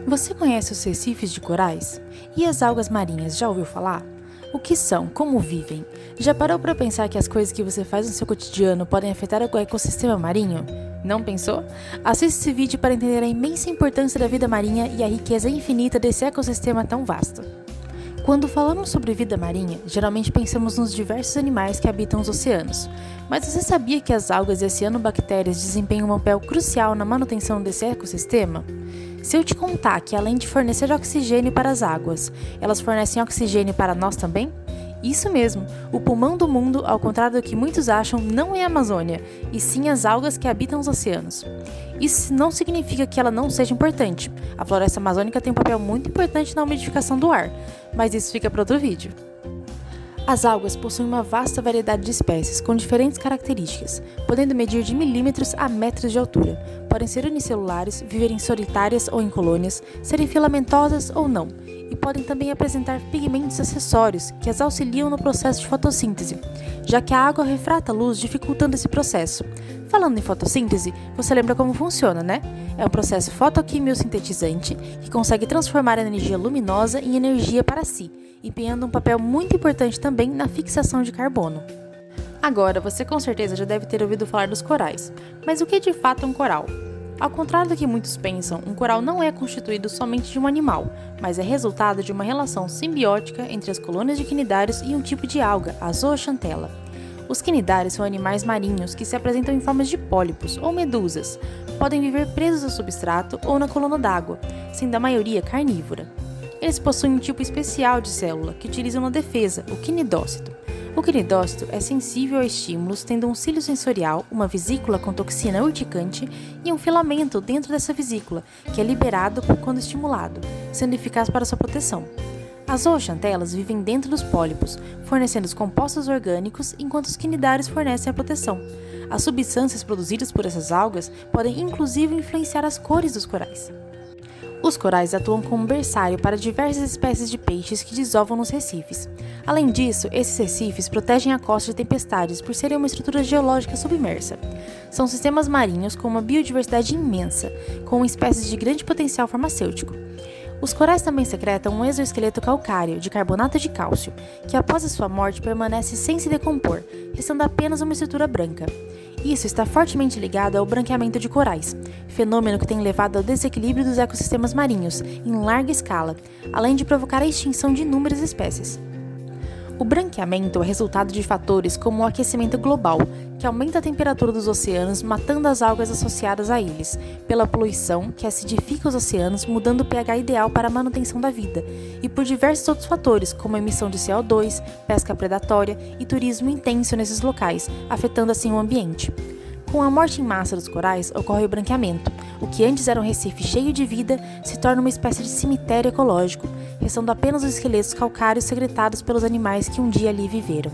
Você conhece os recifes de corais? E as algas marinhas, já ouviu falar? O que são? Como vivem? Já parou para pensar que as coisas que você faz no seu cotidiano podem afetar o ecossistema marinho? Não pensou? Assista esse vídeo para entender a imensa importância da vida marinha e a riqueza infinita desse ecossistema tão vasto. Quando falamos sobre vida marinha, geralmente pensamos nos diversos animais que habitam os oceanos. Mas você sabia que as algas e as cianobactérias desempenham um papel crucial na manutenção desse ecossistema? Se eu te contar que além de fornecer oxigênio para as águas, elas fornecem oxigênio para nós também? Isso mesmo, o pulmão do mundo, ao contrário do que muitos acham, não é a Amazônia, e sim as algas que habitam os oceanos. Isso não significa que ela não seja importante. A floresta amazônica tem um papel muito importante na umidificação do ar, mas isso fica para outro vídeo. As algas possuem uma vasta variedade de espécies com diferentes características, podendo medir de milímetros a metros de altura. Podem ser unicelulares, viverem solitárias ou em colônias, serem filamentosas ou não, e podem também apresentar pigmentos acessórios que as auxiliam no processo de fotossíntese, já que a água refrata a luz, dificultando esse processo. Falando em fotossíntese, você lembra como funciona, né? É um processo fotoquimiosintetizante que consegue transformar a energia luminosa em energia para si, empenhando um papel muito importante também na fixação de carbono. Agora, você com certeza já deve ter ouvido falar dos corais, mas o que é de fato um coral? Ao contrário do que muitos pensam, um coral não é constituído somente de um animal, mas é resultado de uma relação simbiótica entre as colônias de quinidários e um tipo de alga, a zooxantela. Os quinidários são animais marinhos que se apresentam em formas de pólipos ou medusas. Podem viver presos ao substrato ou na coluna d'água, sendo a maioria carnívora. Eles possuem um tipo especial de célula que utilizam na defesa, o quinidócito. O quinidócito é sensível a estímulos, tendo um cílio sensorial, uma vesícula com toxina urticante e um filamento dentro dessa vesícula, que é liberado quando estimulado, sendo eficaz para sua proteção. As zooxantelas vivem dentro dos pólipos, fornecendo os compostos orgânicos, enquanto os quinidários fornecem a proteção. As substâncias produzidas por essas algas podem inclusive influenciar as cores dos corais. Os corais atuam como berçário para diversas espécies de peixes que desovam nos recifes. Além disso, esses recifes protegem a costa de tempestades por serem uma estrutura geológica submersa. São sistemas marinhos com uma biodiversidade imensa, com espécies de grande potencial farmacêutico. Os corais também secretam um exoesqueleto calcáreo de carbonato de cálcio, que após a sua morte permanece sem se decompor, restando apenas uma estrutura branca. Isso está fortemente ligado ao branqueamento de corais, fenômeno que tem levado ao desequilíbrio dos ecossistemas marinhos em larga escala, além de provocar a extinção de inúmeras espécies. O branqueamento é resultado de fatores como o aquecimento global, que aumenta a temperatura dos oceanos, matando as algas associadas a eles, pela poluição, que acidifica os oceanos, mudando o pH ideal para a manutenção da vida, e por diversos outros fatores, como a emissão de CO2, pesca predatória e turismo intenso nesses locais, afetando assim o ambiente. Com a morte em massa dos corais, ocorre o branqueamento. O que antes era um recife cheio de vida se torna uma espécie de cemitério ecológico, restando apenas os esqueletos calcários secretados pelos animais que um dia ali viveram.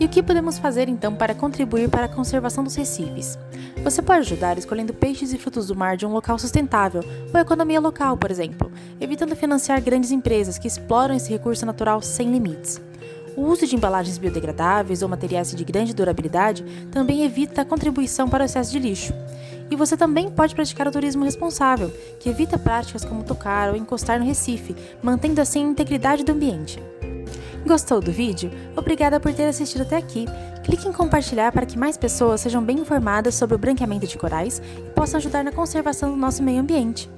E o que podemos fazer então para contribuir para a conservação dos recifes? Você pode ajudar escolhendo peixes e frutos do mar de um local sustentável, ou economia local, por exemplo, evitando financiar grandes empresas que exploram esse recurso natural sem limites. O uso de embalagens biodegradáveis ou materiais de grande durabilidade também evita a contribuição para o excesso de lixo. E você também pode praticar o turismo responsável, que evita práticas como tocar ou encostar no recife, mantendo assim a integridade do ambiente. Gostou do vídeo? Obrigada por ter assistido até aqui. Clique em compartilhar para que mais pessoas sejam bem informadas sobre o branqueamento de corais e possam ajudar na conservação do nosso meio ambiente.